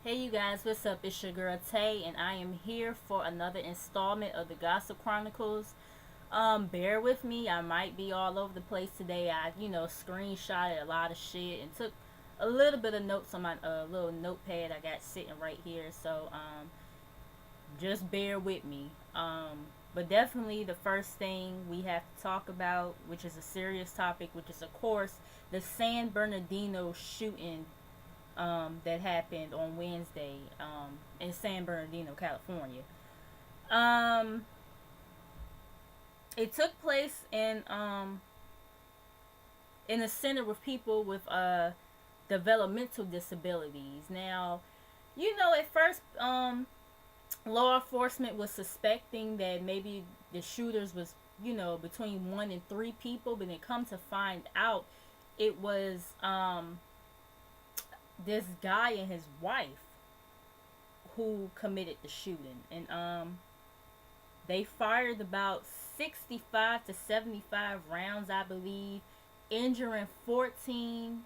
Hey you guys, what's up? It's your girl Tay, and I am here for another installment of the Gossip Chronicles. Bear with me. I might be all over the place today. Screenshotted a lot of shit and took a little bit of notes on my little notepad I got sitting right here. So just bear with me. But definitely the first thing we have to talk about, which is a serious topic, which is of course the San Bernardino shooting that happened on Wednesday in San Bernardino, California. Um, it took place in a center with people with developmental disabilities. Now, at first, law enforcement was suspecting that maybe the shooters was between 1 and 3 people, but they come to find out it was this guy and his wife who committed the shooting, and they fired about 65 to 75 rounds, I believe, injuring 14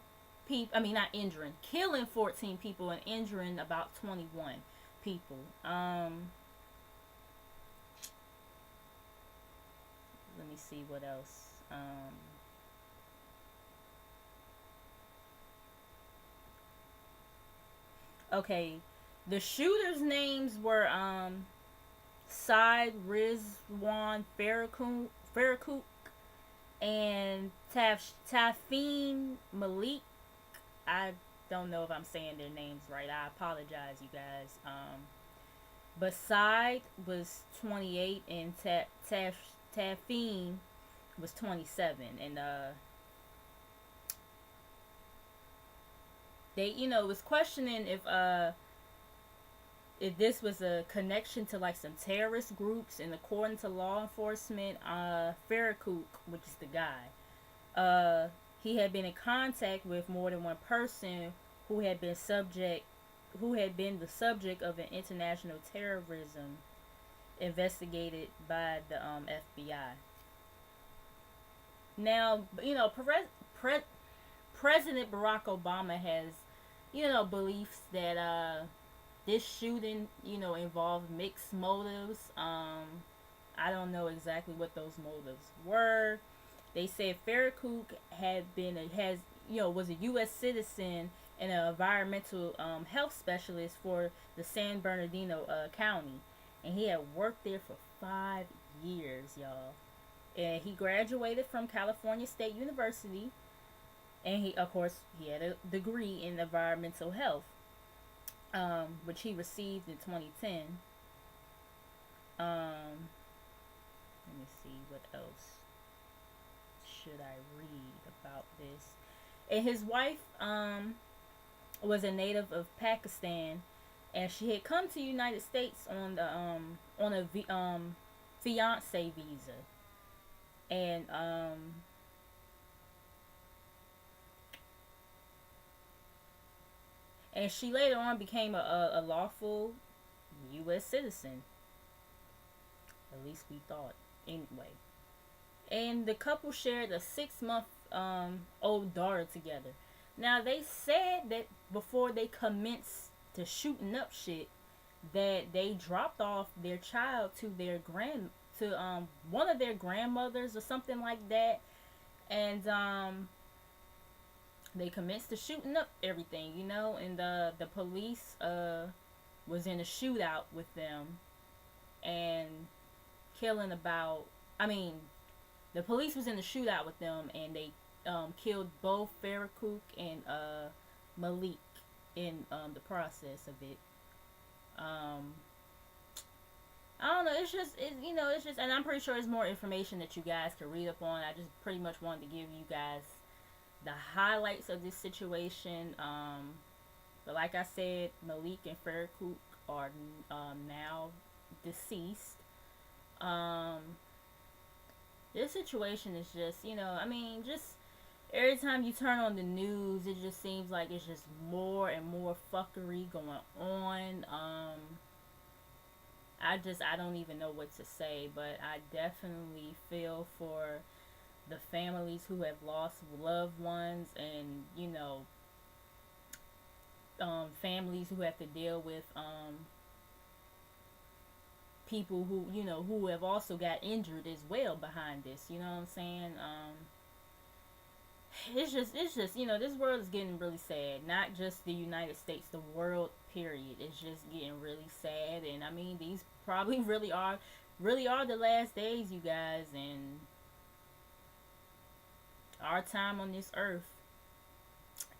people. I mean, not injuring, killing 14 people and injuring about 21 people. Let me see what else. Okay, the shooters' names were Said Rizwan Farrakut and Tafin Malik. I don't know if I'm saying their names right. I apologize, you guys. But Said was 28 and Tafin was 27, and they was questioning if this was a connection to like some terrorist groups, and according to law enforcement, Farrakut, which is the guy, he had been in contact with more than one person who had been the subject of an international terrorism investigated by the FBI. Now, President Barack Obama has, beliefs that this shooting, involved mixed motives. I don't know exactly what those motives were. They said Farrakut was a U.S. citizen and an environmental health specialist for the San Bernardino County, and he had worked there for 5 years, y'all. And he graduated from California State University, and of course, he had a degree in environmental health, which he received in 2010. Let me see what else should I read about this. And his wife was a native of Pakistan, and she had come to the United States on a fiance visa, and she later on became a lawful U.S. citizen. At least we thought, anyway. And the couple shared a 6 month old daughter together. Now they said that before they commenced to shooting up shit, that they dropped off their child to one of their grandmothers or something like that, and they commenced to shooting up everything, and the police was in a shootout with them and killing about. I mean, the police was in a shootout with them, and they killed both Farrakut and Malik in the process of it. Um, I don't know. It's just, and I'm pretty sure there's more information that you guys can read up on. I just pretty much wanted to give you guys the highlights of this situation. But like I said, Malik and Farrakut are now deceased. Um, this situation is just, just every time you turn on the news, it just seems like it's just more and more fuckery going on. I don't even know what to say, but I definitely feel for the families who have lost loved ones, and families who have to deal with people who, who have also got injured as well behind this. You know what I'm saying? It's just this world is getting really sad. Not just the United States, the world period is just getting really sad. And I mean, these probably really are the last days, you guys. And our time on this earth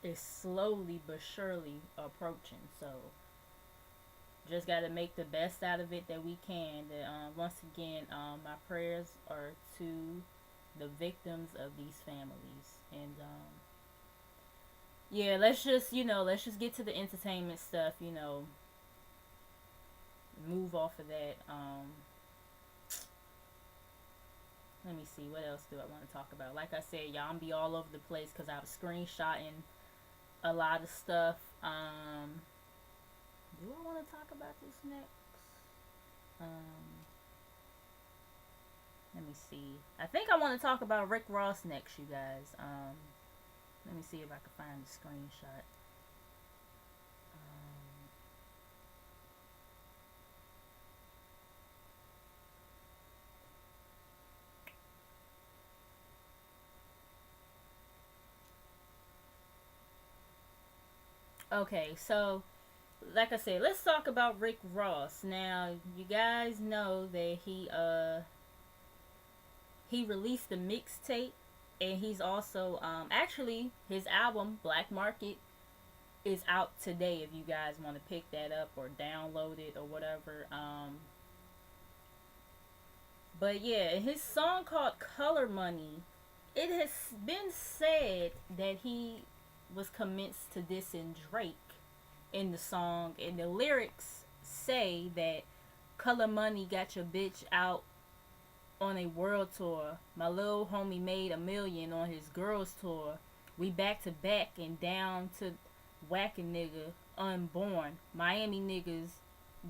is slowly but surely approaching. So just got to make the best out of it that we can. Once again, my prayers are to the victims of these families. And yeah, let's just get to the entertainment stuff. Move off of that. Let me see, what else do I want to talk about? Like I said, y'all, I'm be all over the place because I was screenshotting a lot of stuff. Do I want to talk about this next? Let me see. I think I want to talk about Rick Ross next, you guys. Let me see if I can find the screenshot. Okay, so like I said, let's talk about Rick Ross. Now, you guys know that he released a mixtape, and he's also actually his album Black Market is out today if you guys want to pick that up or download it or whatever. But yeah, his song called Color Money, it has been said that he was commenced to dissing Drake in the song, and the lyrics say that Color Money got your bitch out on a world tour. My little homie made $1 million on his girls tour. We back to back and down to whack a nigga unborn. Miami niggas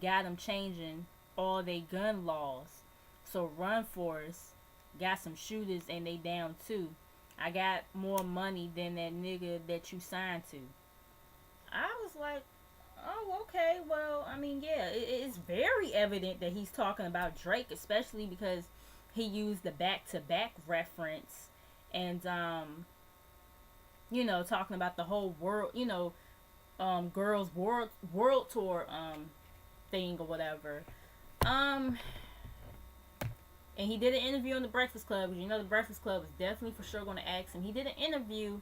got them changing all they gun laws. So run for us. Got some shooters and they down too. I got more money than that nigga that you signed to. I was like, oh, okay. Well, I mean, yeah, it's very evident that he's talking about Drake, especially because he used the back-to-back reference and, talking about the whole world, girls world tour, thing or whatever. And he did an interview on the Breakfast Club, because the Breakfast Club is definitely for sure going to ask him. He did an interview,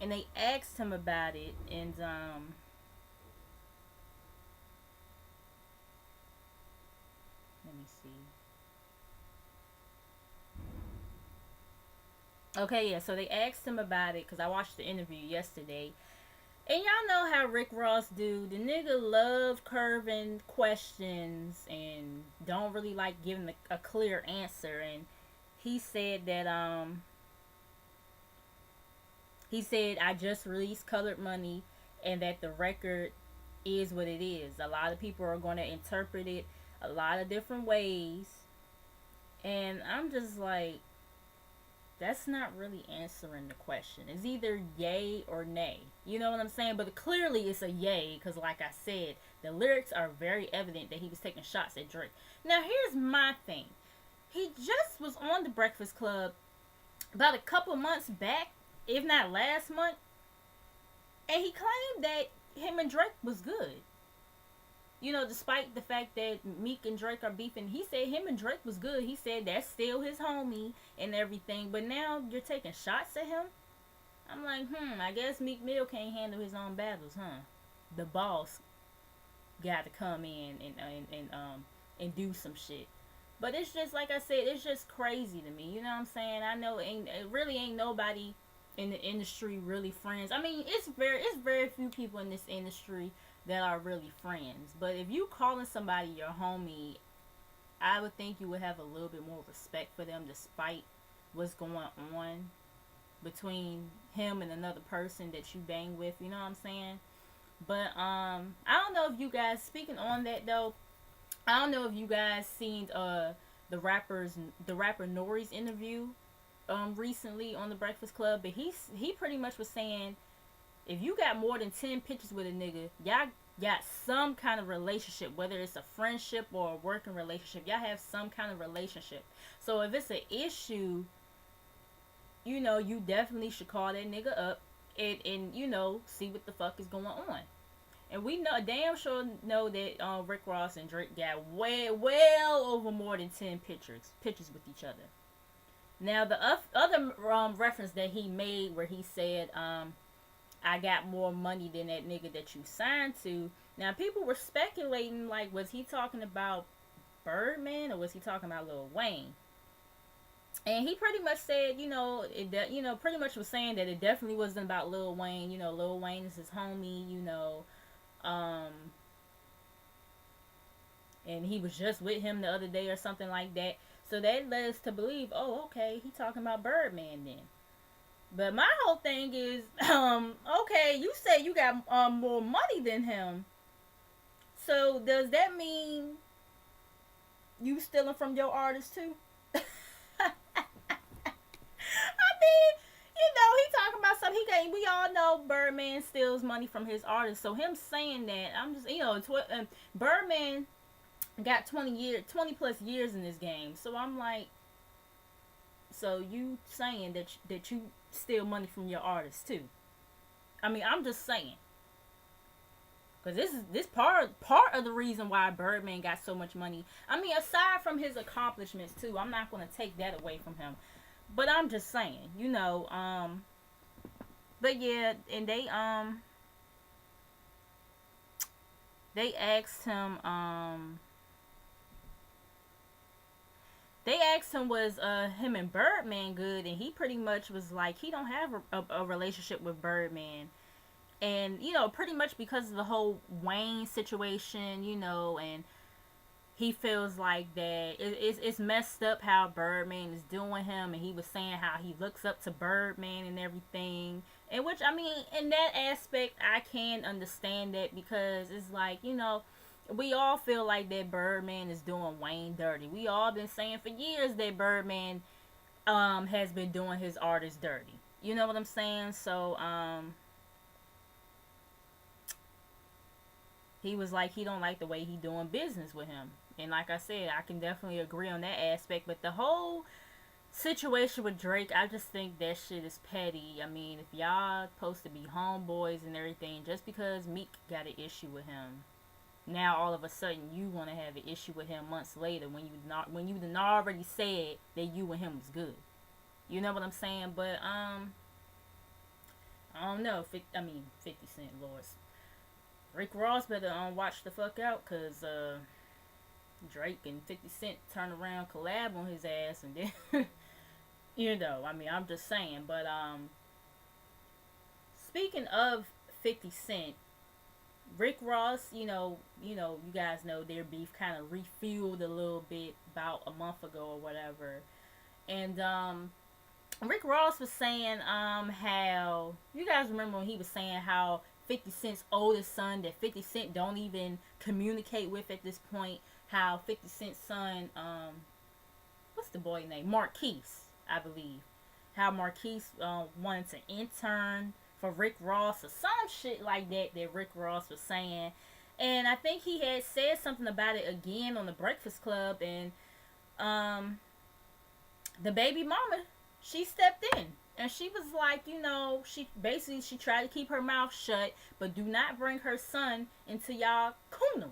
and they asked him about it, and let me see. Okay, yeah, so they asked him about it, because I watched the interview yesterday. And y'all know how Rick Ross do. The nigga love curving questions and don't really like giving a clear answer. And he said that I just released Colored Money, and that the record is what it is. A lot of people are going to interpret it a lot of different ways. And I'm just like, that's not really answering the question. It's either yay or nay. You know what I'm saying? But clearly it's a yay, because like I said, the lyrics are very evident that he was taking shots at Drake. Now here's my thing. He just was on the Breakfast Club about a couple months back, if not last month, and he claimed that him and Drake was good. Despite the fact that Meek and Drake are beefing, he said him and Drake was good. He said that's still his homie and everything. But now you're taking shots at him? I'm like, I guess Meek Mill can't handle his own battles, huh? The boss got to come in and do some shit. But it's just, like I said, it's just crazy to me. You know what I'm saying? I know it really ain't nobody in the industry really friends. I mean, it's very few people in this industry that are really friends. But if you calling somebody your homie, I would think you would have a little bit more respect for them, despite what's going on between him and another person that you bang with. You know what I'm saying? But I don't know if you guys, speaking on that though, I don't know if you guys seen the rapper Nori's interview recently on the Breakfast Club, but he pretty much was saying If you got more than 10 pictures with a nigga, y'all got some kind of relationship, whether it's a friendship or a working relationship. Y'all have some kind of relationship. So if it's an issue, you know, you definitely should call that nigga up and you know, see what the fuck is going on. And we know, damn sure know that Rick Ross and Drake got well over more than 10 pictures with each other. Now, the other reference that he made where he said, I got more money than that nigga that you signed to. Now, people were speculating, like, was he talking about Birdman or was he talking about Lil Wayne? And he pretty much said, you know, pretty much was saying that it definitely wasn't about Lil Wayne. You know, Lil Wayne is his homie, you know. And he was just with him the other day or something like that. So that led us to believe, oh, okay, he talking about Birdman then. But my whole thing is, okay, you say you got more money than him. So does that mean you stealing from your artist too? You know, he talking about something. We all know Birdman steals money from his artists. So him saying that, I'm just, you know, Birdman got 20 plus years in this game. So I'm like, so you saying that you steal money from your artists too? I mean, I'm just saying. Because this part of the reason why Birdman got so much money. I mean, aside from his accomplishments too, I'm not going to take that away from him. But I'm just saying, you know, but yeah, and they asked him, was him and Birdman good, and he pretty much was like, he don't have a relationship with Birdman. And, you know, pretty much because of the whole Wayne situation, you know, and he feels like that it's messed up how Birdman is doing him, and he was saying how he looks up to Birdman and everything. And which, I mean, in that aspect, I can understand that, because it's like, you know, we all feel like that Birdman is doing Wayne dirty. We all been saying for years that Birdman has been doing his artists dirty. You know what I'm saying? So he was like, he don't like the way he doing business with him. And like I said, I can definitely agree on that aspect. But the whole situation with Drake, I just think that shit is petty. I mean, if y'all supposed to be homeboys and everything, just because Meek got an issue with him, now all of a sudden you want to have an issue with him months later when you done already said that you and him was good. You know what I'm saying? But I don't know. 50 Cent, Lord. Rick Ross better watch the fuck out, cause Drake and 50 Cent turn around, collab on his ass, and then you know, I mean, I'm just saying. But speaking of 50 Cent, Rick Ross, you know, you guys know their beef kind of refueled a little bit about a month ago or whatever, and Rick Ross was saying how, you guys remember when he was saying how 50 Cent's oldest son that 50 Cent don't even communicate with at this point, how 50 Cent's son, what's the boy name? Marquise, I believe. How Marquise wanted to intern for Rick Ross or some shit like that Rick Ross was saying. And I think he had said something about it again on the Breakfast Club, and the baby mama, she stepped in. And she was like, you know, she tried to keep her mouth shut, but do not bring her son into y'all coonery.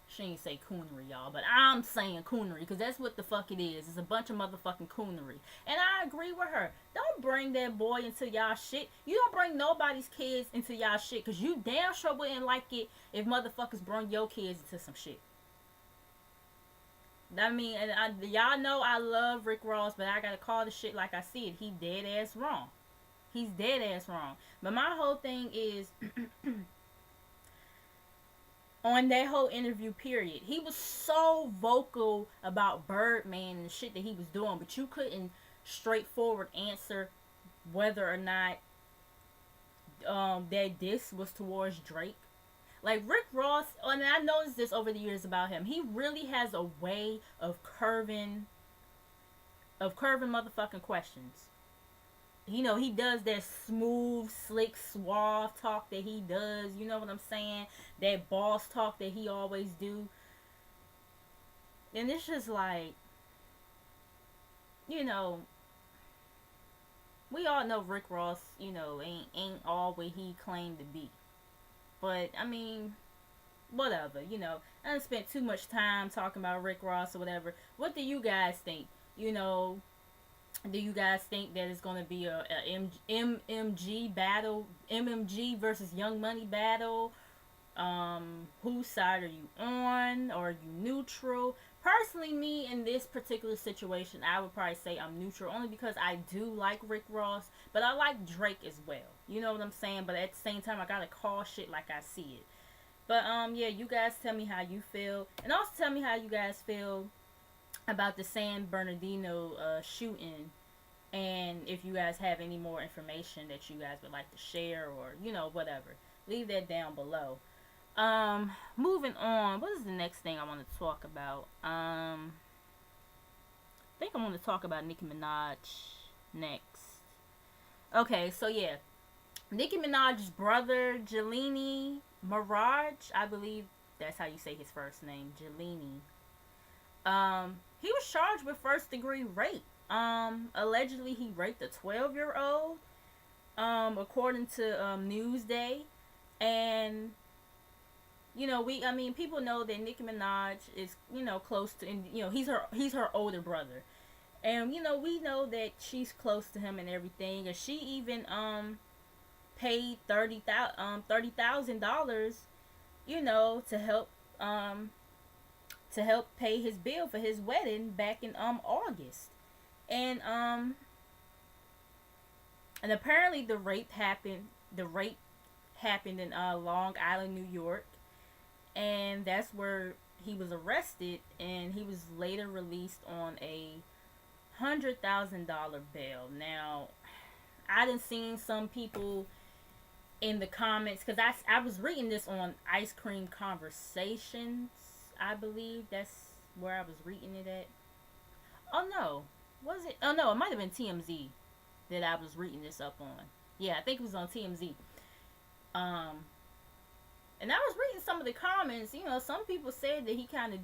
She ain't say coonery, y'all, but I'm saying coonery, because that's what the fuck it is. It's a bunch of motherfucking coonery. And I agree with her. Don't bring that boy into y'all shit. You don't bring nobody's kids into y'all shit, because you damn sure wouldn't like it if motherfuckers bring your kids into some shit. I mean, and y'all know I love Rick Ross, but I gotta call the shit like I see it. He dead ass wrong. He's dead ass wrong. But my whole thing is, on that whole interview period, he was so vocal about Birdman and the shit that he was doing, but you couldn't straightforward answer whether or not that this was towards Drake. Like, Rick Ross, and I noticed this over the years about him, he really has a way of curving motherfucking questions. he does that smooth, slick, suave talk that he does. You know what I'm saying? That boss talk that he always do. And it's just like, you know, we all know Rick Ross, ain't all what he claimed to be. But I mean, whatever, I done spent too much time talking about Rick Ross or whatever. What do you guys think? Do you guys think that it's gonna be MMG battle, MMG versus Young Money battle? Whose side are you on? Or are you neutral? Personally, me in this particular situation, I would probably say I'm neutral, only because I do like Rick Ross, but I like Drake as well. You know what I'm saying? But at the same time, I gotta call shit like I see it. But yeah, you guys tell me how you feel, and also tell me how you guys feel about the San Bernardino shooting, and if you guys have any more information that you guys would like to share, or whatever, leave that down below. Moving on. What is the next thing I want to talk about? I think I want to talk about Nicki Minaj next. Okay, so yeah, Nicki Minaj's brother, Jelini Mirage, I believe that's how you say his first name, Jelini. He was charged with first degree rape. Allegedly he raped a 12-year-old. According to Newsday, and people know that Nicki Minaj is, close to, and he's her older brother, and we know that she's close to him and everything, and she even paid $30,000, to help pay his bill for his wedding back in August, and apparently the rape happened in Long Island, New York, and that's where he was arrested, and he was later released on a $100,000 bail. Now, I done seen some people in the comments, because I was reading this on Ice Cream Conversations, I believe that's where I was reading it at. Oh no, was it? Oh no, it might have been TMZ that I was reading this up on. Yeah, I think it was on TMZ. And I was reading some of the comments. Some people said that he kind of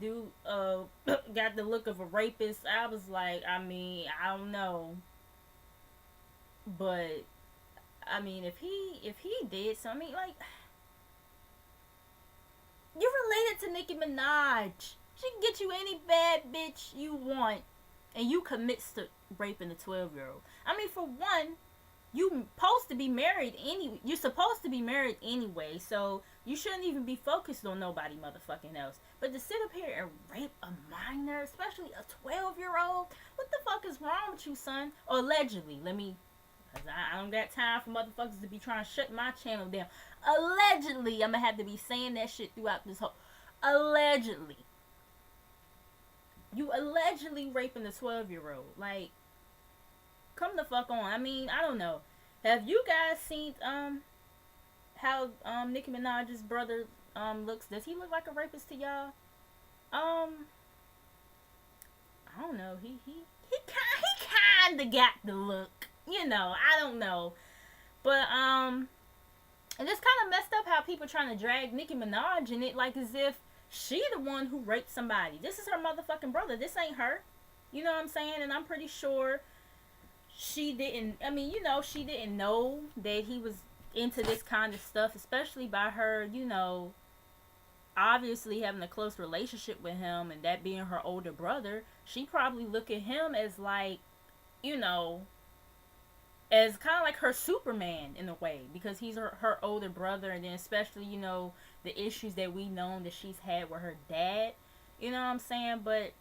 got the look of a rapist. I was like, I don't know, but if he did something, like, you're related to Nicki Minaj. She can get you any bad bitch you want, and you commits to raping a 12-year-old. For one, you're supposed to be married anyway, so you shouldn't even be focused on nobody motherfucking else. But to sit up here and rape a minor, especially a 12-year-old, what the fuck is wrong with you, son? Or allegedly, I don't got time for motherfuckers to be trying to shut my channel down. Allegedly, I'm gonna have to be saying that shit throughout this whole. Allegedly. You allegedly raping a 12-year-old. Like, come the fuck on. I don't know. Have you guys seen how Nicki Minaj's brother looks? Does he look like a rapist to y'all? I don't know. He kinda got the look. I don't know. But and it's kind of messed up how people trying to drag Nicki Minaj in it, like as if she the one who raped somebody. This is her motherfucking brother. This ain't her. You know what I'm saying? And I'm pretty sure she didn't. She didn't know that he was into this kind of stuff, especially by her, obviously having a close relationship with him, and that being her older brother. She probably look at him as like, as kind of like her Superman in a way, because he's her older brother, and then especially, the issues that we know that she's had with her dad. You know what I'm saying? But,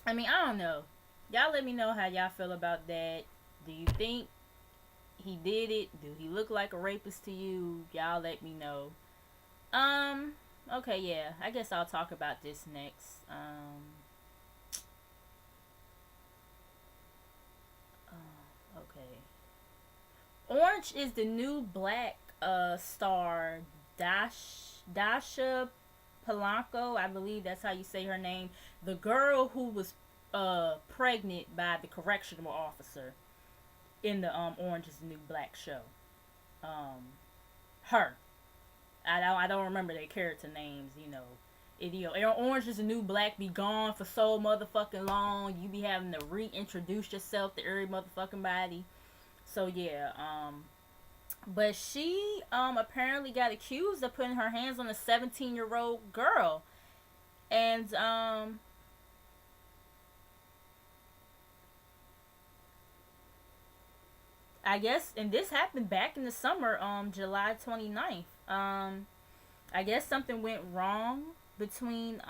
I don't know. Y'all let me know how y'all feel about that. Do you think he did it? Do he look like a rapist to you? Y'all let me know. Okay, yeah. I guess I'll talk about this next. Okay. Orange is the New Black star Dasha Polanco, I believe that's how you say her name. The girl who was pregnant by the correctional officer. in the Orange Is the New Black show. Her. I don't remember their character names, you know. Orange Is the New Black be gone for so motherfucking long. You be having to reintroduce yourself to every motherfucking body. So yeah, but she apparently got accused of putting her hands on a 17-year-old girl. And I guess, and this happened back in the summer, July 29th. I guess something went wrong between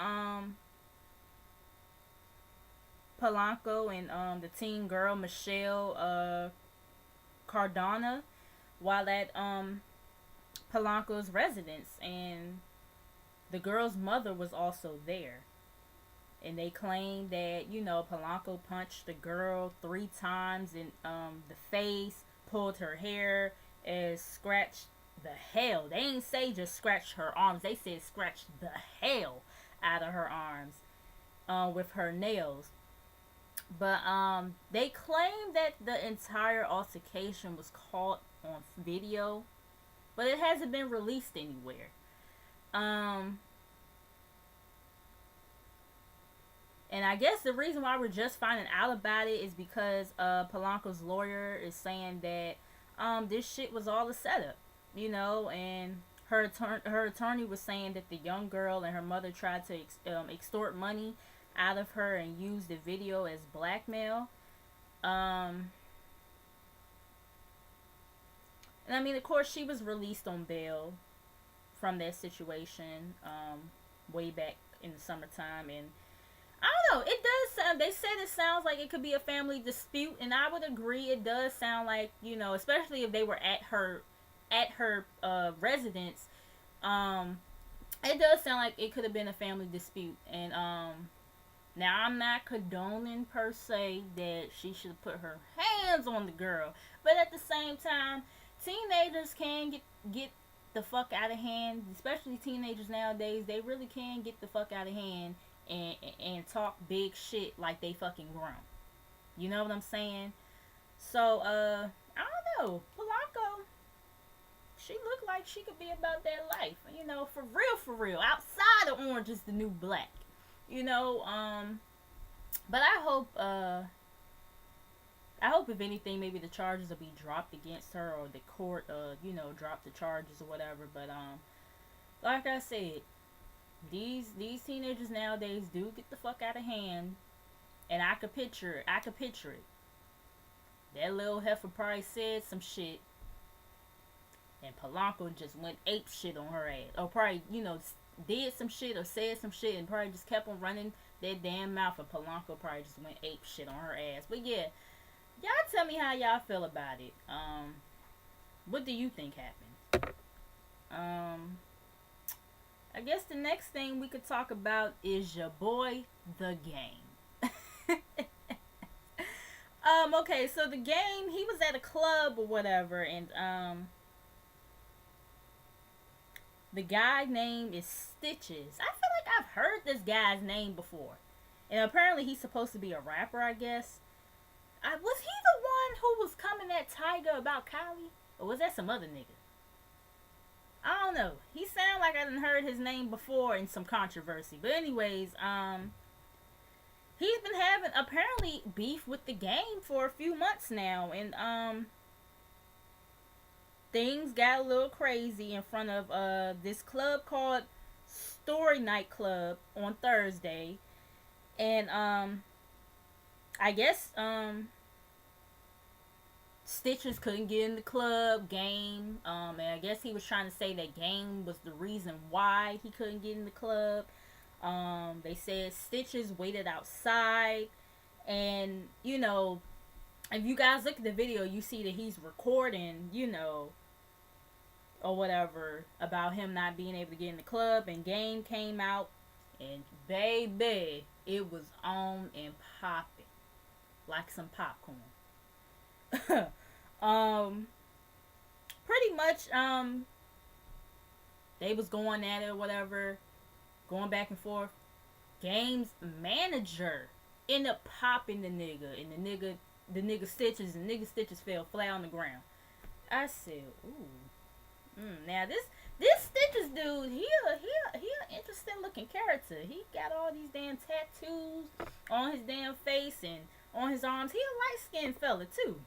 Polanco and the teen girl Michelle Cardona while at Polanco's residence, and the girl's mother was also there. And they claimed that, you know, Polanco punched the girl 3 times in the face, pulled her hair, and scratched the hell. They ain't say just scratched her arms. They said scratched the hell out of her arms with her nails. But they claim that the entire altercation was caught on video, but it hasn't been released anywhere. Um, and I guess the reason why we're just finding out about it is because Polanco's lawyer is saying that this shit was all a setup, you know, and her attorney was saying that the young girl and her mother tried to extort money out of her and use the video as blackmail. And I mean, of course, she was released on bail from that situation way back in the summertime. And I don't know, it does sound, they said it sounds like it could be a family dispute, and I would agree. It does sound like, you know, especially if they were at her residence. It does sound like it could have been a family dispute. And now I'm not condoning per se that she should put her hands on the girl, but at the same time, teenagers can get the fuck out of hand. Especially teenagers nowadays, they really can get the fuck out of hand and talk big shit like they fucking grown. You know what I'm saying? So I don't know, Polanco, she looked like she could be about that life, you know, for real, outside of Orange Is the New Black, you know. But I hope if anything, maybe the charges will be dropped against her, or the court, you know, drop the charges or whatever. But like I said, these teenagers nowadays do get the fuck out of hand, and I could picture it. That little heifer probably said some shit, and Polanco just went ape shit on her ass, or probably, you know, did some shit or said some shit, and probably just kept on running that damn mouth, and Polanco probably just went ape shit on her ass. But yeah, y'all tell me how y'all feel about it. What do you think happened? I guess the next thing we could talk about is your boy, The Game. Okay, so The Game, he was at a club or whatever, and the guy name is Stitches. I feel like I've heard this guy's name before. And apparently he's supposed to be a rapper, I guess. Was he the one who was coming at Tyga about Kylie? Or was that some other nigga? I don't know. He sounded like I done heard his name before in some controversy. But anyways, he's been having apparently beef with The Game for a few months now. And things got a little crazy in front of this club called Story Night Club on Thursday. And I guess Stitches couldn't get in the club. Game, and I guess he was trying to say that Game was the reason why he couldn't get in the club. They said Stitches waited outside, and you know, if you guys look at the video, you see that he's recording, you know, or whatever, about him not being able to get in the club. And Game came out, and baby, it was on and popping like some popcorn. Pretty much, they was going at it or whatever, going back and forth. Game's manager ended up popping the nigga, and the nigga, the nigga Stitches, and nigga Stitches fell flat on the ground. I said, ooh. Now this Stitches dude, he an interesting looking character. He got all these damn tattoos on his damn face and on his arms. He a light skinned fella too.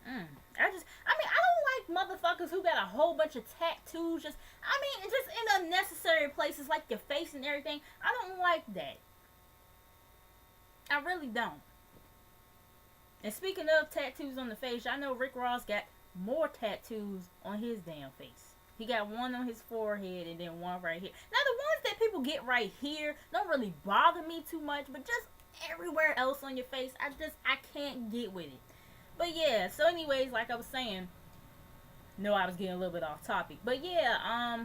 I don't like motherfuckers who got a whole bunch of tattoos. Just in unnecessary places like your face and everything. I don't like that. I really don't. And speaking of tattoos on the face, I know Rick Ross got more tattoos on his damn face. He got one on his forehead and then one right here. Now the ones that people get right here don't really bother me too much, but just everywhere else on your face, I can't get with it. But yeah, so anyways, like I was saying, no, I was getting a little bit off topic. But yeah,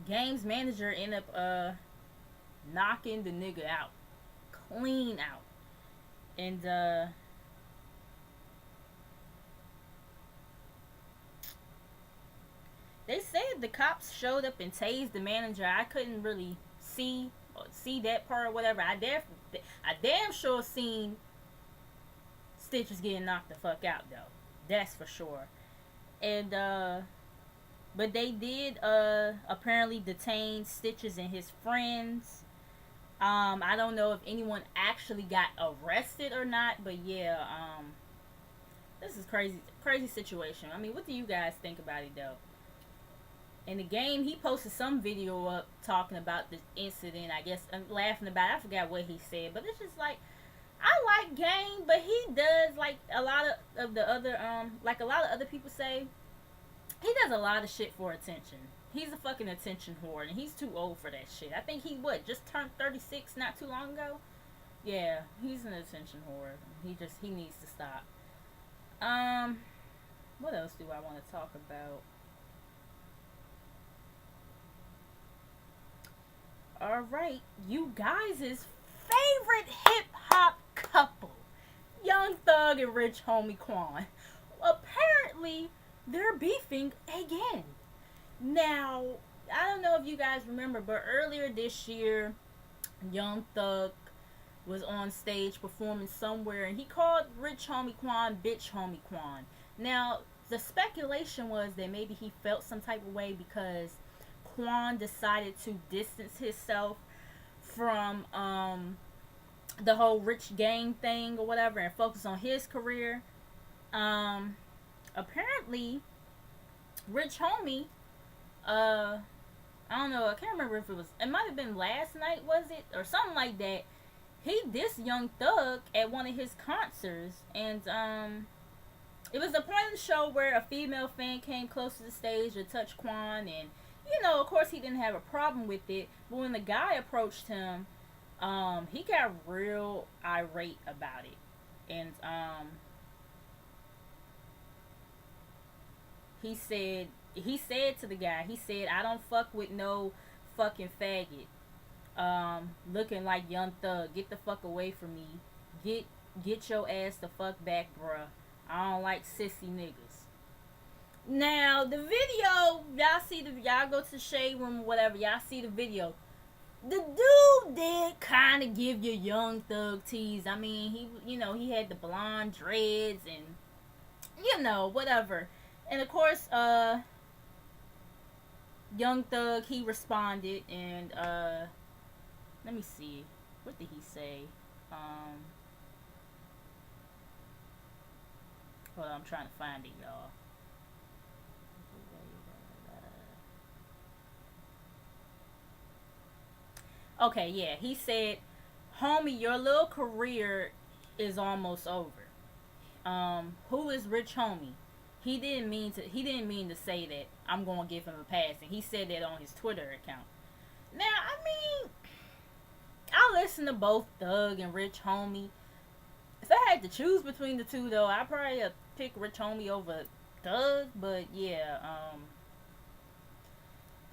games manager ended up knocking the nigga out. Clean out. And they said the cops showed up and tased the manager. I couldn't really see that part or whatever. I damn sure seen Stitches getting knocked the fuck out though. That's for sure. And but they did apparently detain Stitches and his friends. I don't know if anyone actually got arrested or not, but yeah, this is crazy situation. I mean, what do you guys think about it though? In the game, he posted some video up talking about the incident. I guess laughing about it. I forgot what he said, but it's just like, I like Game, but he does like a lot of the other like a lot of other people say, he does a lot of shit for attention. He's a fucking attention whore, and he's too old for that shit. I think he just turned 36 not too long ago. Yeah, he's an attention whore. He needs to stop. What else do I want to talk about? Alright, you guys' favorite hip-hop couple, Young Thug and Rich Homie Quan. Apparently, they're beefing again. Now, I don't know if you guys remember, but earlier this year, Young Thug was on stage performing somewhere, and he called Rich Homie Quan Bitch Homie Quan. Now, the speculation was that maybe he felt some type of way because Quan decided to distance himself from the whole Rich Gang thing or whatever and focus on his career. Apparently, Rich Homie, I don't know, I can't remember if it might have been last night, was it? Or something like that. He dissed Young Thug at one of his concerts, and it was a point in the show where a female fan came close to the stage to touch Quan, and you know, of course, he didn't have a problem with it. But when the guy approached him, he got real irate about it. And he said to the guy, he said, "I don't fuck with no fucking faggot. Looking like Young Thug. Get the fuck away from me. Get your ass the fuck back, bruh. I don't like sissy niggas." Now, the video, y'all go to the shade room or whatever, y'all see the video. The dude did kind of give you Young Thug tease. I mean, he had the blonde dreads and, whatever. And of course, Young Thug, he responded, and, let me see. What did he say? Hold on, I'm trying to find it, y'all. Okay, yeah, he said, "Homie, your little career is almost over. Who is Rich Homie?" He didn't mean to say that I'm gonna give him a pass, and he said that on his Twitter account. Now, I mean, I listen to both Thug and Rich Homie. If I had to choose between the two, though, I'd probably pick Rich Homie over Thug. But yeah,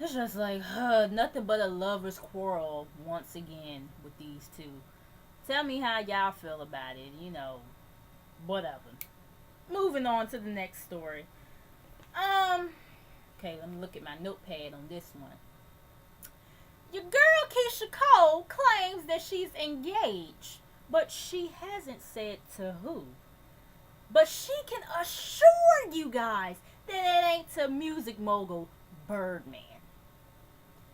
it's just like nothing but a lover's quarrel once again with these two. Tell me how y'all feel about it. Whatever. Moving on to the next story. Okay, let me look at my notepad on this one. Your girl Keisha Cole claims that she's engaged, but she hasn't said to who. But she can assure you guys that it ain't to music mogul Birdman.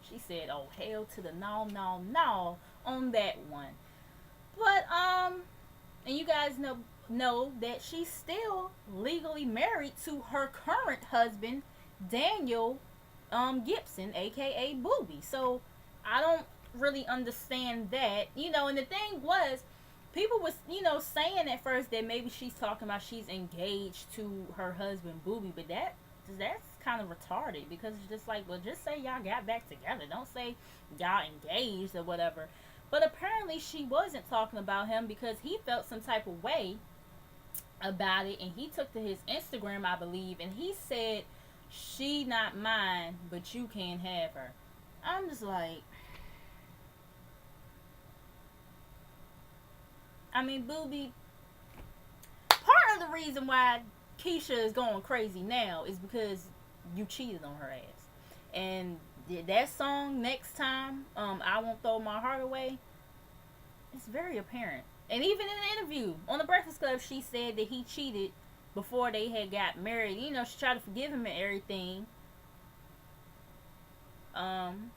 She said, "Oh hell to the no, no, no" on that one. But and you guys know that she's still legally married to her current husband, Daniel Gibson, aka Booby. So I don't really understand that, And the thing was, people was saying at first that maybe she's talking about she's engaged to her husband Booby, but that's kind of retarded, because it's just like, well, just say y'all got back together. Don't say y'all engaged or whatever. But apparently she wasn't talking about him, because he felt some type of way about it, and he took to his Instagram, I believe, and he said, "She not mine, but you can't have her." I'm just like, I mean, Booby, part of the reason why Keisha is going crazy now is because you cheated on her ass. And that song, Next Time, I Won't Throw My Heart Away, it's very apparent. And even in the interview on the Breakfast Club, she said that he cheated before they had got married. She tried to forgive him and everything. And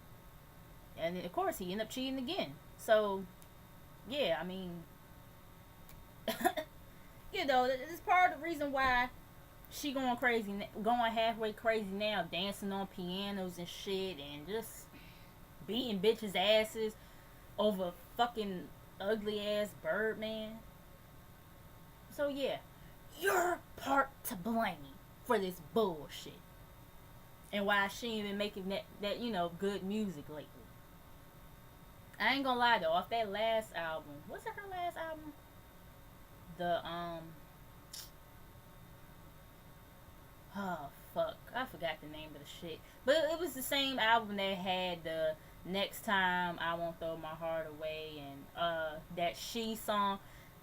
of course he ended up cheating again. So, yeah, I mean, this is part of the reason why she going crazy, going halfway crazy now, dancing on pianos and shit, and just beating bitches' asses over fucking ugly ass Birdman. So yeah, you're part to blame for this bullshit, and why she ain't been making that good music lately. I ain't gonna lie though, off that last album, what's her last album? Oh fuck, I forgot the name of the shit. But it was the same album that had the Next Time, I Won't Throw My Heart Away, and that She song.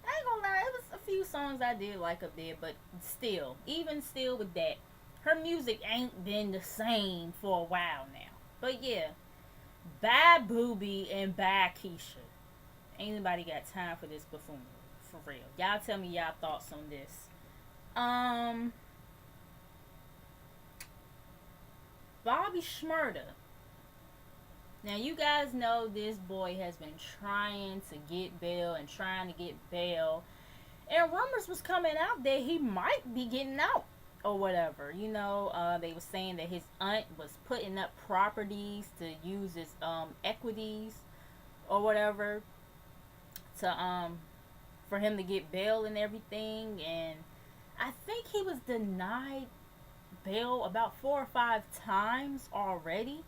I ain't gonna lie, it was a few songs I did like up there, but still, even still with that, her music ain't been the same for a while now. But yeah, bye Booby and bye Keisha. Ain't nobody got time for this buffoonery, for real. Y'all tell me y'all thoughts on this. Bobby Shmurda. Now, you guys know this boy has been trying to get bail and trying to get bail. And rumors was coming out that he might be getting out or whatever. They were saying that his aunt was putting up properties to use as equities or whatever to for him to get bail and everything. And I think he was denied bail about 4 or 5 times already.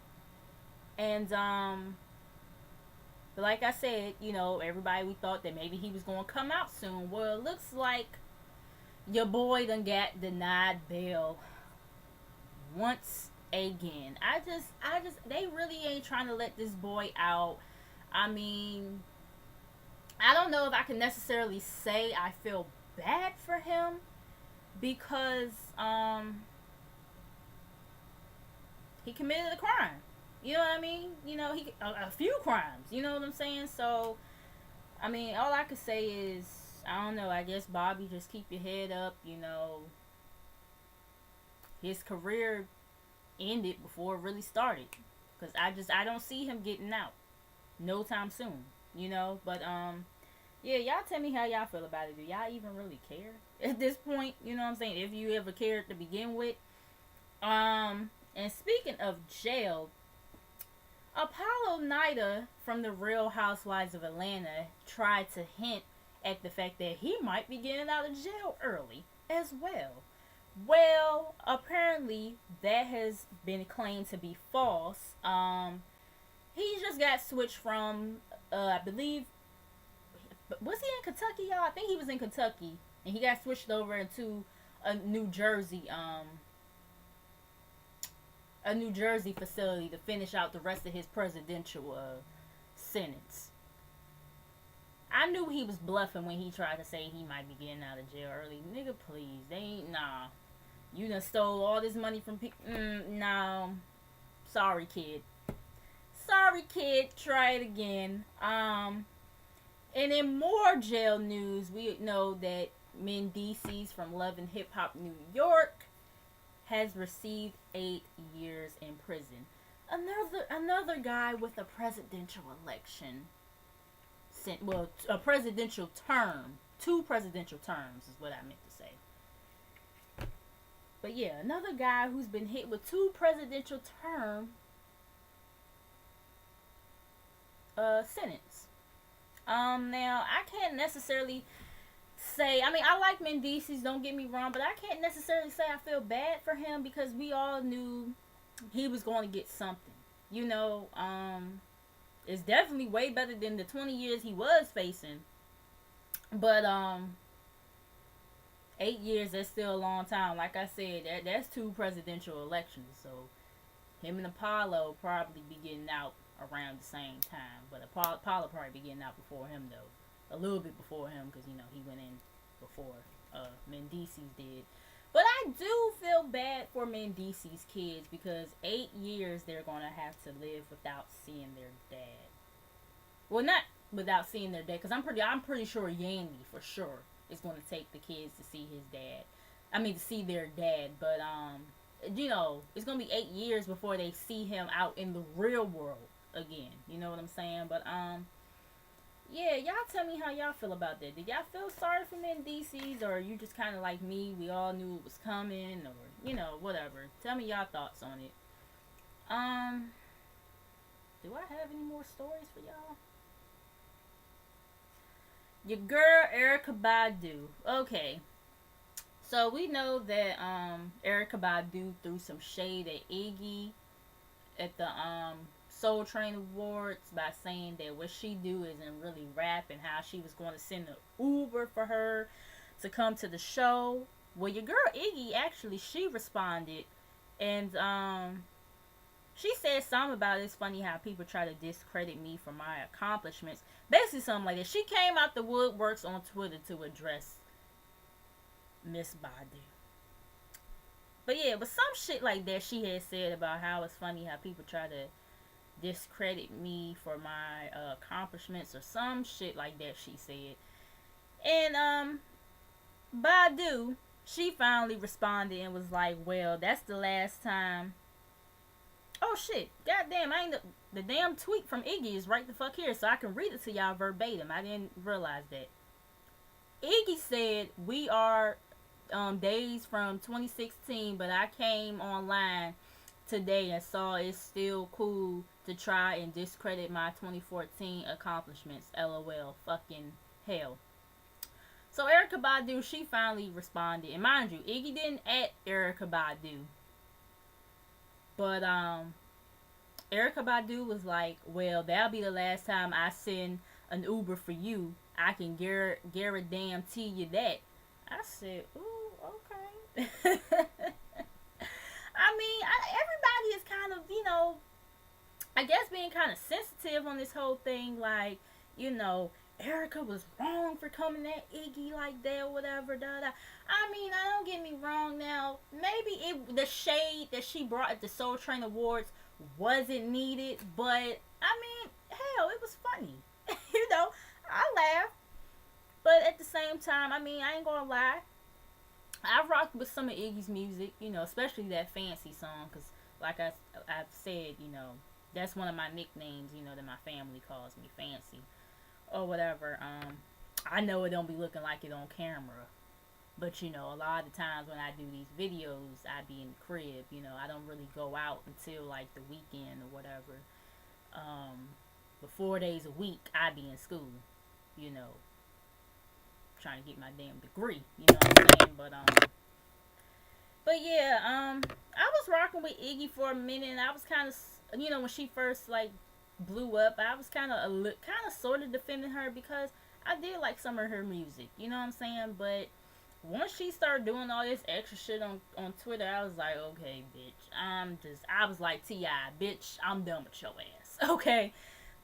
And but like I said, everybody, we thought that maybe he was gonna come out soon. Well, it looks like your boy done got denied bail once again. I just they really ain't trying to let this boy out. I mean, I don't know if I can necessarily say I feel bad for him, because he committed a crime. You know what I mean? A few crimes. You know what I'm saying? So, I mean, all I could say is, I don't know. I guess, Bobby, just keep your head up. His career ended before it really started, because I don't see him getting out no time soon. But yeah, y'all tell me how y'all feel about it. Do y'all even really care at this point? You know what I'm saying? If you ever cared to begin with. And speaking of jail, Apollo Nida from the Real Housewives of Atlanta tried to hint at the fact that he might be getting out of jail early as well. Well, apparently that has been claimed to be false. He just got switched from, I believe, was he in Kentucky, y'all? I think he was in Kentucky, and he got switched over into a New Jersey facility to finish out the rest of his presidential sentence. I knew he was bluffing when he tried to say he might be getting out of jail early. Nigga, please. They ain't, nah. You done stole all this money from people. No. Sorry, kid. Try it again. And in more jail news, we know that Mendices from Love and Hip Hop New York has received 8 years in prison. Another guy with a presidential election sent, well, a presidential term, 2 presidential terms is what I meant to say. But yeah, another guy who's been hit with 2 presidential term sentence. Now I can't necessarily say. I mean, I like Mendices. Don't get me wrong, but I can't necessarily say I feel bad for him because we all knew he was going to get something. You know, it's definitely way better than the 20 years he was facing. But 8 years, that's still a long time. Like I said, that's 2 presidential elections. So him and Apollo probably be getting out around the same time. But Apollo probably be getting out before him though, a little bit before him because you know he went in before Mendices did. But I do feel bad for Mendices kids because 8 years they're gonna have to live without seeing their dad. Well, not without seeing their dad, because I'm pretty sure Yandy for sure is going to take the kids to see his dad. I mean, to see their dad, but you know, it's gonna be 8 years before they see him out in the real world again. You know what I'm saying? But yeah, y'all tell me how y'all feel about that. Did y'all feel sorry for Mendices, or you just kind of like me? We all knew it was coming, or you know, whatever. Tell me y'all thoughts on it. Um, do I have any more stories for y'all? Your girl Erica Badu. Okay, so we know that Erica Badu threw some shade at Iggy at the Soul Train Awards by saying that what she do isn't really rap and how she was going to send an Uber for her to come to the show. Well, your girl Iggy actually she responded and she said something about it's funny how people try to discredit me for my accomplishments. Basically something like that. She came out the woodworks on Twitter to address Miss Badu. But yeah, but some shit like that she had said about how it's funny how people try to discredit me for my accomplishments or some shit like that she said. And Badu, she finally responded and was like, well, that's the last time. Oh shit, goddamn, I ain't the damn tweet from Iggy is right the fuck here so I can read it to y'all verbatim. I didn't realize that. Iggy said, we are days from 2016, but I came online today and saw it's still cool to try and discredit my 2014 accomplishments. LOL. Fucking hell. So Erica Badu, she finally responded. And mind you, Iggy didn't at Erica Badu. But Erica Badu was like, well, that'll be the last time I send an Uber for you. I can guarantee you that. I said, ooh, okay. I mean, everybody is kind of, you know, I guess being kind of sensitive on this whole thing. Like, you know, Erica was wrong for coming at Iggy like that or whatever. Da, da. I mean, don't get me wrong now. Maybe the shade that she brought at the Soul Train Awards wasn't needed. But, I mean, hell, it was funny. You know, I laughed. But at the same time, I mean, I ain't gonna lie. I rocked with some of Iggy's music, you know, especially that Fancy song, because like I've said, you know, that's one of my nicknames, you know, that my family calls me, Fancy, or whatever. I know it don't be looking like it on camera, but, you know, a lot of the times when I do these videos, I be in the crib, you know, I don't really go out until, like, the weekend or whatever. But 4 days a week, I be in school, you know, trying to get my damn degree, you know what I'm saying? But yeah, I was rocking with Iggy for a minute, and I was kind of, you know, when she first like blew up, I was kind of sort of defending her because I did like some of her music, you know what I'm saying? But once she started doing all this extra shit on Twitter, I was like, okay, bitch, I was like, T.I., bitch, I'm done with your ass, okay?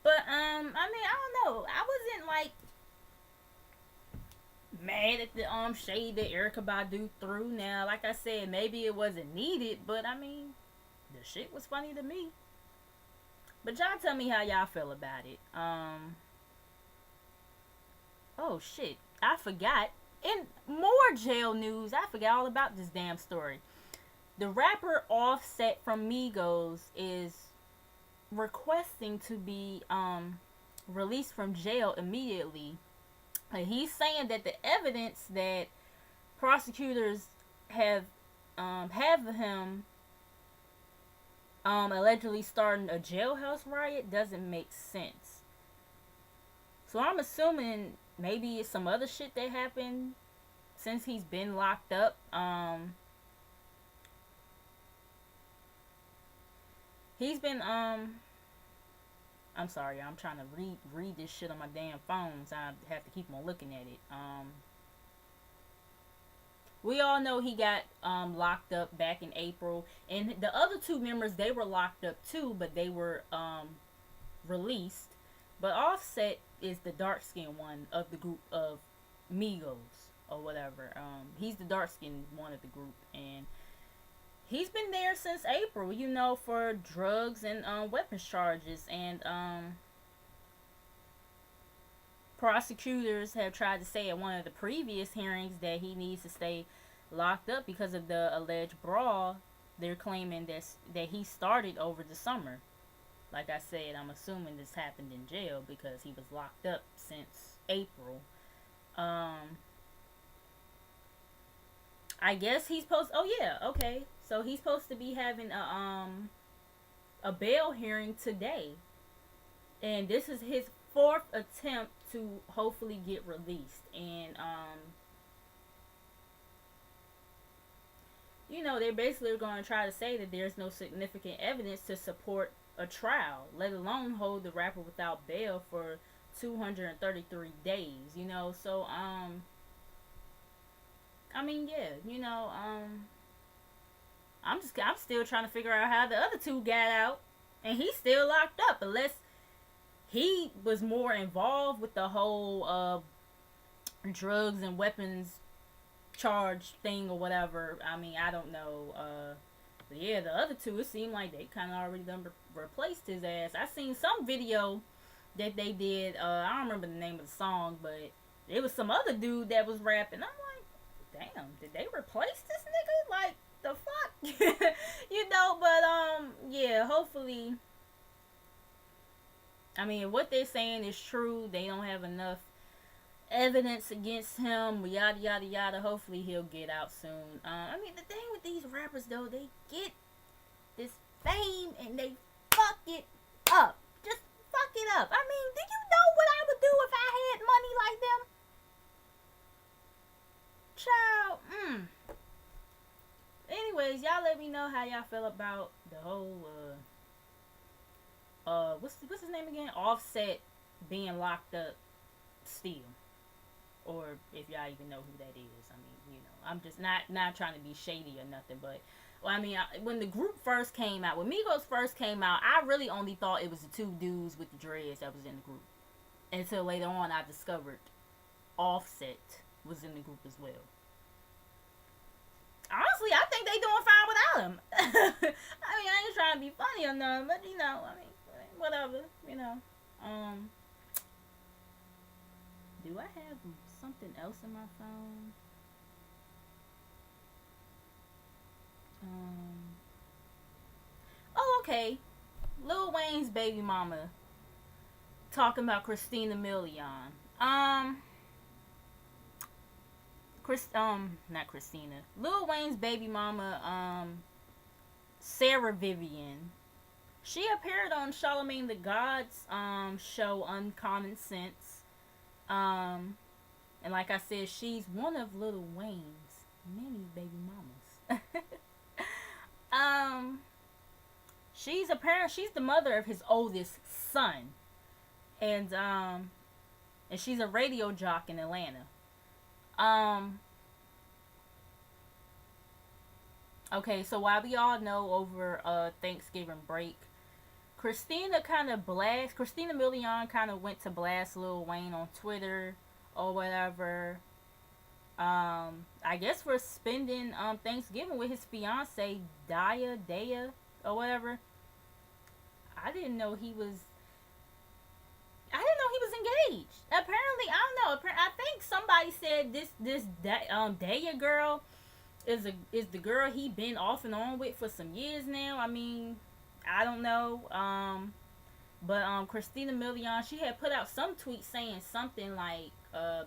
But I mean, I don't know, I wasn't like mad at the shade that Erica Badu threw. Now, like I said, maybe it wasn't needed, but I mean, the shit was funny to me. But y'all tell me how y'all feel about it. Oh shit, I forgot. In more jail news, I forgot all about this damn story. The rapper Offset from Migos is requesting to be released from jail immediately. He's saying that the evidence that prosecutors have him allegedly starting a jailhouse riot doesn't make sense. So I'm assuming maybe it's some other shit that happened since he's been locked up. He's been I'm sorry, I'm trying to read this shit on my damn phone, so I have to keep on looking at it. We all know he got locked up back in April, and the other two members, they were locked up too, but they were released. But Offset is the dark skinned one of the group of Migos or whatever. He's the dark skinned one of the group, and he's been there since April, you know, for drugs and weapons charges. And prosecutors have tried to say at one of the previous hearings that he needs to stay locked up because of the alleged brawl they're claiming that he started over the summer. Like I said, I'm assuming this happened in jail because he was locked up since April. I guess he's supposed. Oh yeah, okay. So he's supposed to be having a bail hearing today, and this is his fourth attempt to hopefully get released. And you know, they're basically going to try to say that there's no significant evidence to support a trial, let alone hold the rapper without bail for 233 days. You know, so I mean, yeah, you know, I'm still trying to figure out how the other two got out, and he's still locked up, unless he was more involved with the whole drugs and weapons charge thing or whatever. I mean, I don't know. But yeah, the other two, it seemed like they kind of already done replaced his ass. I seen some video that they did. I don't remember the name of the song, but it was some other dude that was rapping. I'm like, damn, did they replace this nigga? Like, the fuck? You know, but yeah, hopefully, I mean, what they're saying is true. They don't have enough evidence against him, yada yada yada. Hopefully he'll get out soon. I mean, the thing with these rappers though, they get this fame and they fuck it up. Just fuck it up. I mean, do you know what I would do if I had money like them? Child, Anyways, y'all let me know how y'all feel about the whole what's his name again? Offset being locked up still. Or if y'all even know who that is. I mean, you know, I'm just not trying to be shady or nothing, but well, I mean, when the group first came out, when Migos first came out, I really only thought it was the two dudes with the dreads that was in the group. Until later on, I discovered Offset was in the group as well. Honestly, I think they doing fine without him. I mean, I ain't trying to be funny or nothing, but you know, I mean, whatever, you know. Do I have something else in my phone? Oh, okay. Lil Wayne's baby mama talking about Christina Milian. Not Christina. Lil Wayne's baby mama, Sarah Vivian. She appeared on Charlamagne the God's show Uncommon Sense. And like I said, she's one of Lil Wayne's many baby mamas. She's the mother of his oldest son, and she's a radio jock in Atlanta. Okay, so while we all know over Thanksgiving break, Christina Milian kind of went to blast Lil Wayne on Twitter or whatever. I guess for spending Thanksgiving with his fiance Daya or whatever. I didn't know he was engaged. Apparently, I don't know. I think somebody said that Daya girl is the girl he been off and on with for some years now. I mean, I don't know. But Christina Milian, she had put out some tweet saying something like,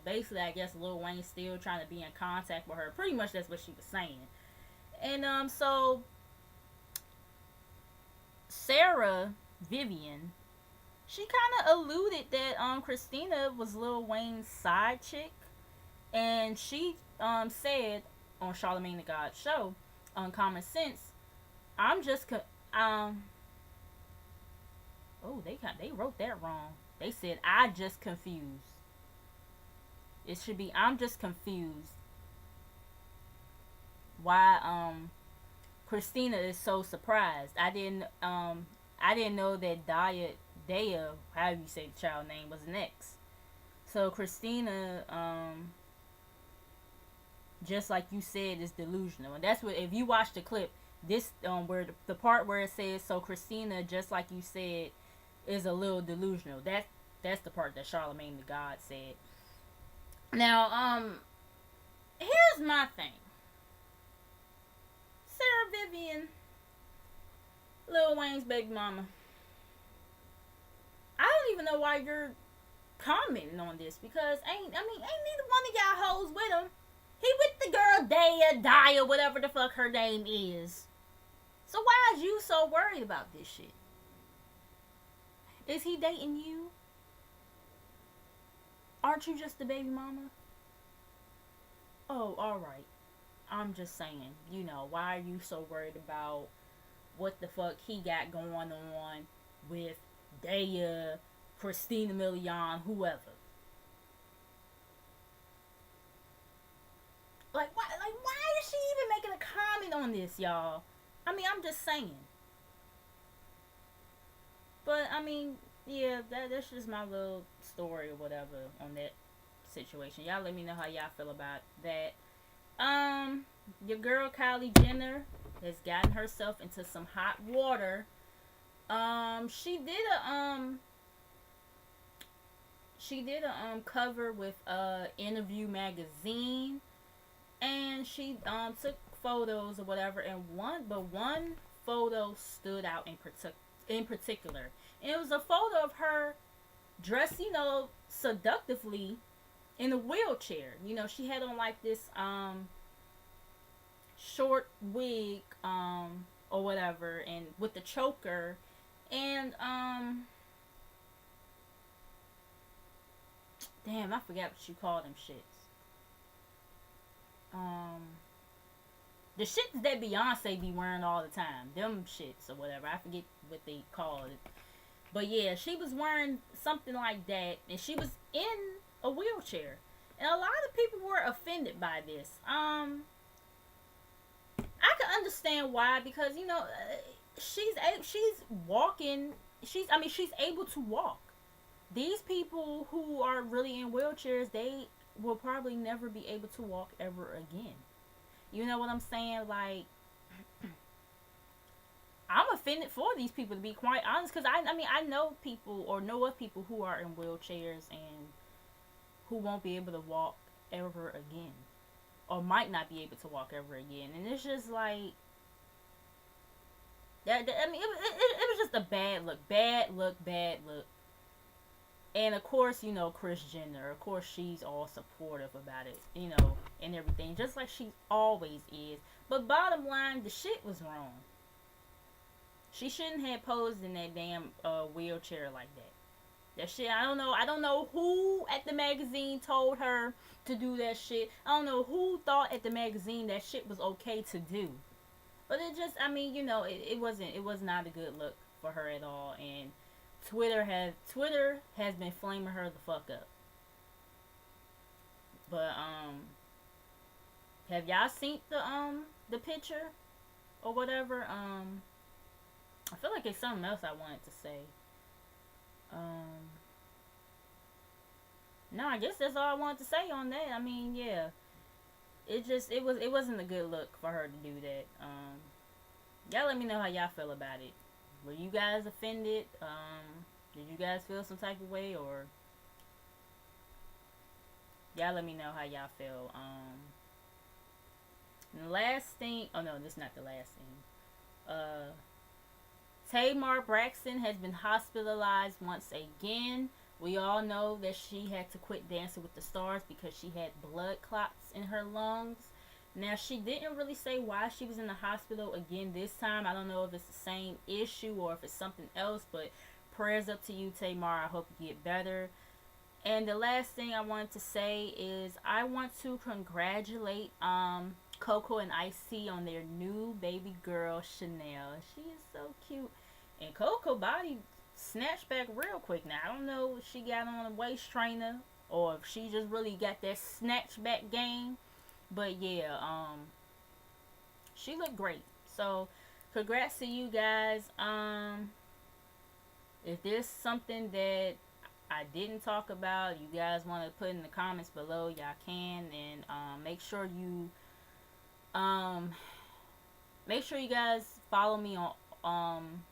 basically, I guess Lil Wayne's still trying to be in contact with her. Pretty much that's what she was saying. And so Sarah Vivian, she kind of alluded that Christina was Lil Wayne's side chick, and she said on Charlamagne the God show on Common Sense, I'm just oh, they wrote that wrong. They said I just confused. It should be I'm just confused why Christina is so surprised. I didn't know that Daya, however you say the child name, was next. So Christina, just like you said, is delusional, and that's what, if you watch the clip, this where the part where it says, so Christina, just like you said, is a little delusional. That's the part that Charlamagne the God said. Now, here's my thing. Sarah Vivian, Lil Wayne's baby mama. I don't even know why you're commenting on this, because ain't neither one of y'all hoes with him. He with the girl Daya, whatever the fuck her name is. So why is you so worried about this shit? Is he dating you? Aren't you just the baby mama? Oh, alright. I'm just saying, why are you so worried about what the fuck he got going on with Daya, Christina Milian, whoever? Why is she even making a comment on this, y'all? I mean, I'm just saying. But, I mean, yeah, that's just my little story or whatever on that situation. Y'all let me know how y'all feel about that. Your girl Kylie Jenner has gotten herself into some hot water. She did a cover with Interview magazine, and she took photos or whatever, and one photo stood out in particular. And it was a photo of her dressed, seductively in a wheelchair. She had on like this short wig or whatever, and with the choker, and damn, I forgot what you call them shits. The shits that Beyonce be wearing all the time, them shits or whatever, I forget what they call it. But yeah, she was wearing something like that, and she was in a wheelchair, and a lot of people were offended by this. I can understand why, because she's walking. She's able to walk. These people who are really in wheelchairs, they will probably never be able to walk ever again. You know what I'm saying? Like, I'm offended for these people, to be quite honest, because I know people, or know of people who are in wheelchairs and who won't be able to walk ever again, or might not be able to walk ever again, and it's just like that. It was just a bad look. And of course, Kris Jenner, of course, she's all supportive about it, and everything, just like she always is. But bottom line, the shit was wrong. She shouldn't have posed in that damn wheelchair like that. That shit, I don't know who at the magazine told her to do that shit. I don't know who thought at the magazine that shit was okay to do. But it just, it was not a good look for her at all. And Twitter has been flaming her the fuck up. But have y'all seen the picture or whatever? I feel like it's something else I wanted to say. No, I guess that's all I wanted to say on that. I mean, yeah, it wasn't a good look for her to do that. Y'all let me know how y'all feel about it. Were you guys offended? Did you guys feel some type of way, or Y'all let me know how y'all feel. And the last thing, oh no, this is not the last thing. Tamar Braxton has been hospitalized once again. We all know that she had to quit Dancing with the Stars because she had blood clots in her lungs. Now, she didn't really say why she was in the hospital again this time. I don't know if it's the same issue or if it's something else, but prayers up to you, Tamar. I hope you get better. And the last thing I wanted to say is I want to congratulate Coco and Icy on their new baby girl, Chanel. She is so cute. And Coco body snatched back real quick. Now, I don't know if she got on a waist trainer or if she just really got that snatch back game. But yeah, she looked great. So congrats to you guys. If there's something that I didn't talk about, you guys want to put in the comments below, y'all can. And um make sure you guys follow me on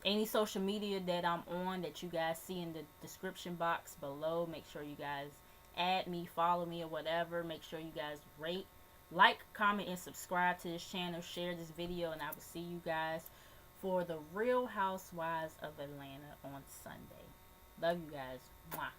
any social media that I'm on that you guys see in the description box below. Make sure you guys add me, follow me, or whatever. Make sure you guys rate, like, comment, and subscribe to this channel. Share this video, and I will see you guys for the Real Housewives of Atlanta on Sunday. Love you guys. Mwah.